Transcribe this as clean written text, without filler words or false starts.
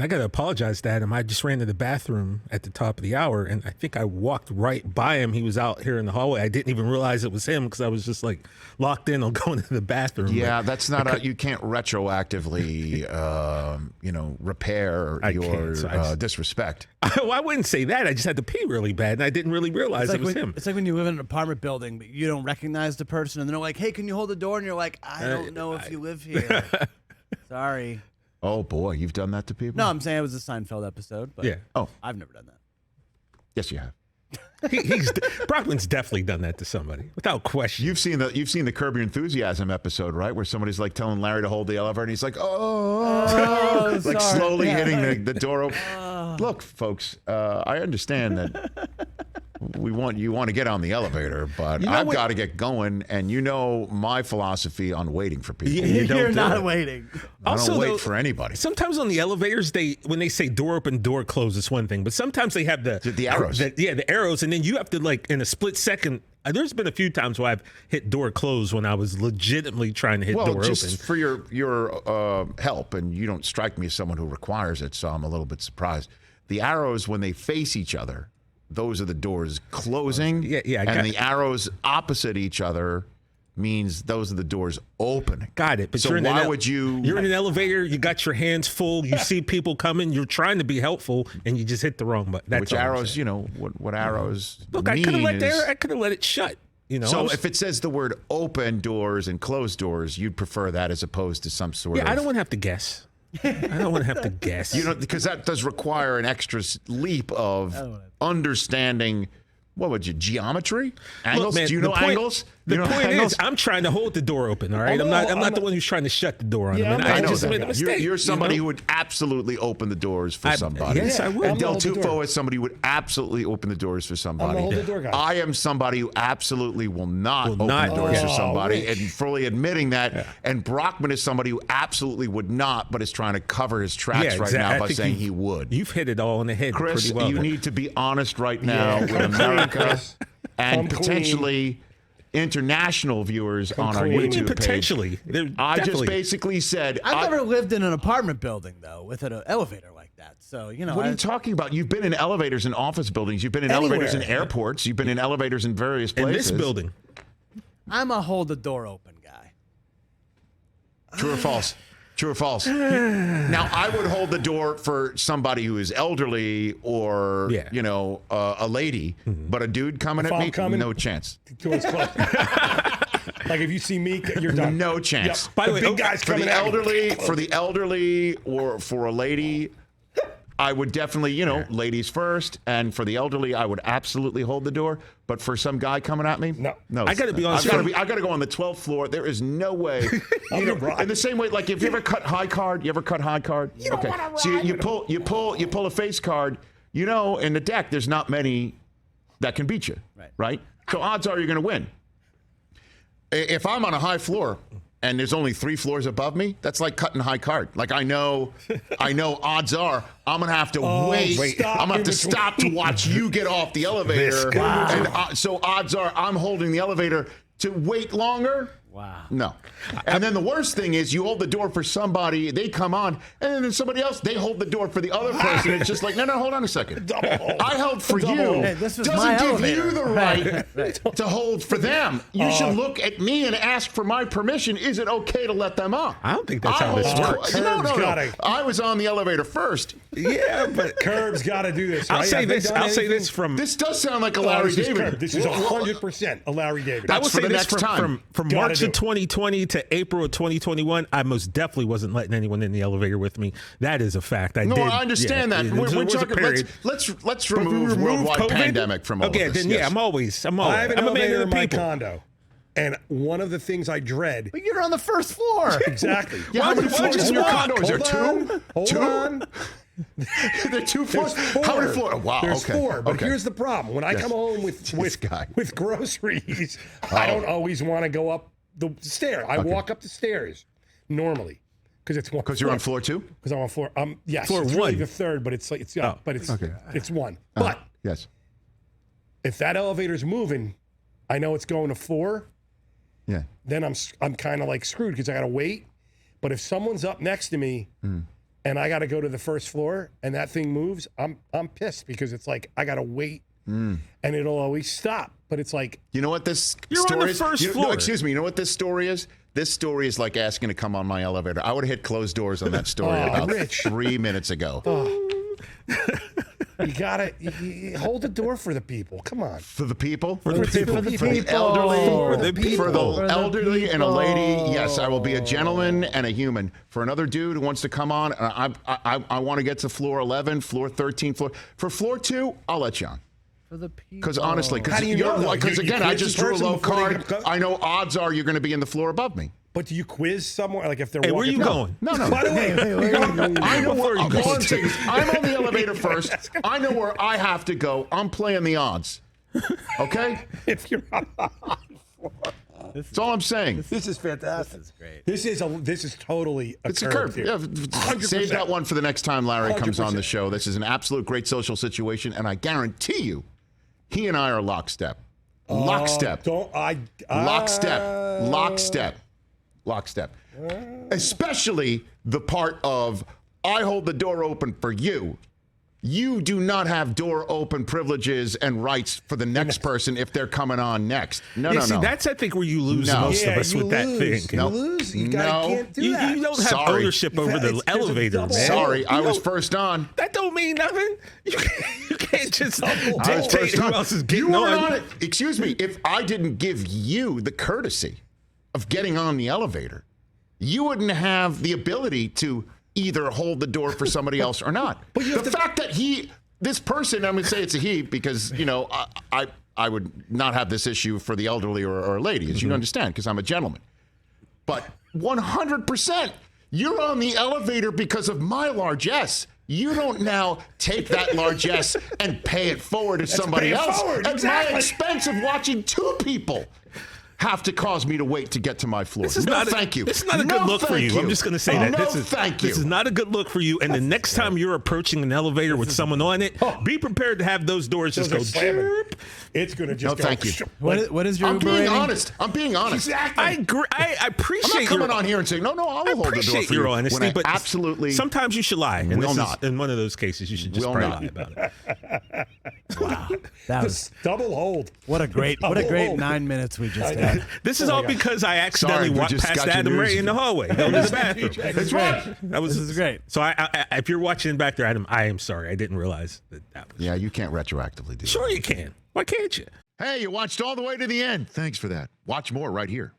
I got to apologize to Adam. I just ran to the bathroom at the top of the hour, and I think I walked right by him. He was out here in the hallway. I didn't even realize it was him because I was just like locked in on going to the bathroom. Yeah, that's not you can't retroactively, repair your disrespect. Well, I wouldn't say that. I just had to pee really bad, and I didn't really realize it was him. It's like when you live in an apartment building, but you don't recognize the person, and they're like, hey, can you hold the door? And you're like, I don't know if you live here. Sorry. Oh, boy, you've done that to people? No, I'm saying it was a Seinfeld episode, but I've never done that. Yes, you have. Brockman's definitely done that to somebody, without question. You've seen the Curb Your Enthusiasm episode, right? Where somebody's like telling Larry to hold the elevator, and he's like, like sorry. slowly hitting the door open. Look, folks, I understand that you want to get on the elevator, but I've got to get going, and you know my philosophy on waiting for people. You're not waiting. I don't wait for anybody. Sometimes on the elevators, when they say door open, door close, it's one thing, but sometimes they have the arrows. The arrows, and then you have to, like, in a split second. There's been a few times where I've hit door close when I was legitimately trying to hit door just open. For your help, and you don't strike me as someone who requires it, so I'm a little bit surprised. The arrows, when they face each other, those are the doors closing. And the arrows opposite each other means those are the doors opening. Got it. But so why would you? You're in an elevator. You got your hands full. You see people coming. You're trying to be helpful, and you just hit the wrong button. That's Which arrows? What arrows? Look, mean I could have let it shut. So if it says the word open doors and closed doors, you'd prefer that as opposed to some sort of. I don't want to have to guess. I don't want to have to guess. Because that does require an extra leap of understanding. What would you, geometry? Angles? Look, man, do you know angles? The point is, I'm trying to hold the door open, all right? I'm not the one who's trying to shut the door on him. I know that. You're somebody who would absolutely open the doors for somebody. Yes, I would. And Del Tufo is somebody who would absolutely open the doors for somebody. I'm the door guy. I am somebody who absolutely will not open the doors for somebody, and fully admitting that. Yeah. And Brockman is somebody who absolutely would not, but is trying to cover his tracks right now by saying he would. You've hit it all on the head, Chris, pretty well. You need to be honest right now with America and potentially international viewers on our YouTube page. Potentially. I just basically said... I've never lived in an apartment building, though, with an elevator like that. So, What are you talking about? You've been in elevators in office buildings. You've been in elevators in airports. You've been in elevators in various places. In this building. I'm a hold the door open guy. True or false? True or false? Now, I would hold the door for somebody who is elderly or, a lady, but a dude coming at me, no chance. Door's closed. Like if you see me, you're done. No chance. Yep. By the way, big guys for the elderly or for a lady, I would definitely, ladies first, and for the elderly, I would absolutely hold the door. But for some guy coming at me, no. I got to be honest. I got to go on the 12th floor. There is no way. In the same way, like if you ever cut high card, You pull a face card. In the deck, there's not many that can beat you, right? So odds are you're going to win. If I'm on a high floor and there's only 3 floors above me, that's like cutting high card. Like I know odds are I'm going to have to wait. I'm going to have to stop to watch you get off the elevator. And so odds are I'm holding the elevator to wait longer. Wow. No. And then the worst thing is you hold the door for somebody, they come on, and then somebody else, they hold the door for the other person. It's just like, no, hold on a second. I held for you. Hey, this was my doesn't give elevator. you the right to hold for them. You should look at me and ask for my permission. Is it okay to let them up? I don't think that's how this works. No. I was on the elevator first. Yeah, but Curb's got to do this. Right? I'll say this from... This does sound like a Larry David. This is 100% a Larry David. I will say this time. From March of 2020 to April of 2021, I most definitely wasn't letting anyone in the elevator with me. That is a fact. I understand that. We're talking. Let's remove worldwide COVID? Pandemic from all of this. Then I'm always. I have an elevator in my people. condo. And one of the things I dread. But you're on the first floor. Exactly. How many floors in your condo? Is there 2? Hold on. There are 2 floors. How many floors? Wow. There's 4. But here's the problem: when I come home with groceries, I don't always want to go up the stair. I walk up the stairs normally because it's one. Because you're on floor 2. Because I'm on floor. Yes, floor it's 1. really the 3rd, but it's it's 1. But yes, if that elevator's moving, I know it's going to 4. Yeah. Then I'm kind of like screwed because I got to wait. But if someone's up next to me and and I got to go to the first floor, and that thing moves, I'm pissed because it's like I got to wait, and it'll always stop. But it's like, you know what this You're story on the is? first floor. No, excuse me. You know what this story is? This story is like asking to come on my elevator. I would have hit closed doors on that story about Rich. 3 minutes ago. you gotta hold the door for the people. Come on. For the people? For the people. For the elderly? For the For the people. elderly and a lady, yes, I will be a gentleman and a human. For another dude who wants to come on, I want to get to floor 11, floor 13, for floor 2, I'll let you on. For the people. Because honestly, How do you know, though? because You again, I quiz just the drew a person low before they card. go? I know odds are you're going to be in the floor above me. But do you quiz somewhere? Like if they're Hey, where walking you going? No. By the way, I know where I'm Before you going go. to. I'm on the elevator first. I know where I have to go. I'm playing the odds. Okay? if you're on the That's all I'm saying. This is fantastic. This is great. This is totally a It's a curve curve. here. Yeah, 100%. save that one for the next time Larry comes on the 100%. show. This is an absolute great social situation, and I guarantee you, he and I are lockstep. Lockstep. Lockstep. Especially the part of I hold the door open for you. You do not have door open privileges and rights for the next person if they're coming on next. No. That's, I think, where you lose No. most of us you with that lose. thing. You Nope. lose. You No. can't do You that. don't have Sorry. ownership over the There's a elevator, double- man. Sorry, I You was don't- first on. That don't mean nothing. You can't just I was dictate first who on. else is You getting weren't on. on it. Excuse me. If I didn't give you the courtesy of getting on the elevator, you wouldn't have the ability to either hold the door for somebody else or not. But you have the fact that this person, I'm going to say it's a he because, I would not have this issue for the elderly or lady, as you understand, because I'm a gentleman. But 100%, you're on the elevator because of my largesse. You don't now take that largesse and pay it forward to somebody pay it else forward, at exactly. my expense of watching two people have to cause me to wait to get to my floor. This is No, not thank you. This is not a No, good look for thank you. I'm just going to say that. No, thank you. This is not a good look for you. And the next time you're approaching an elevator with someone on it, be prepared to have those doors just go. Those are slamming. chirp. It's going to just No, go. thank you. What is your I'm Uber being rating? honest. I'm being honest. Exactly. I agree. I I'm appreciate not coming your on here and saying, no, I'll I hold the door appreciate for your you. honesty, when I but absolutely sometimes you should lie. And will this not. is in one of those cases, you should just Will probably not. lie about it. That was double hold. what a great 9 minutes we just had. This is all because I accidentally Sorry, we walked just past got your Adam news. Ray in the hallway. That was the bathroom. That's right. That was This is great. So I if you're watching back there, Adam, I am sorry. I didn't realize that was. Yeah, you can't retroactively do that. Sure you can. Why can't you? Hey, you watched all the way to the end. Thanks for that. Watch more right here.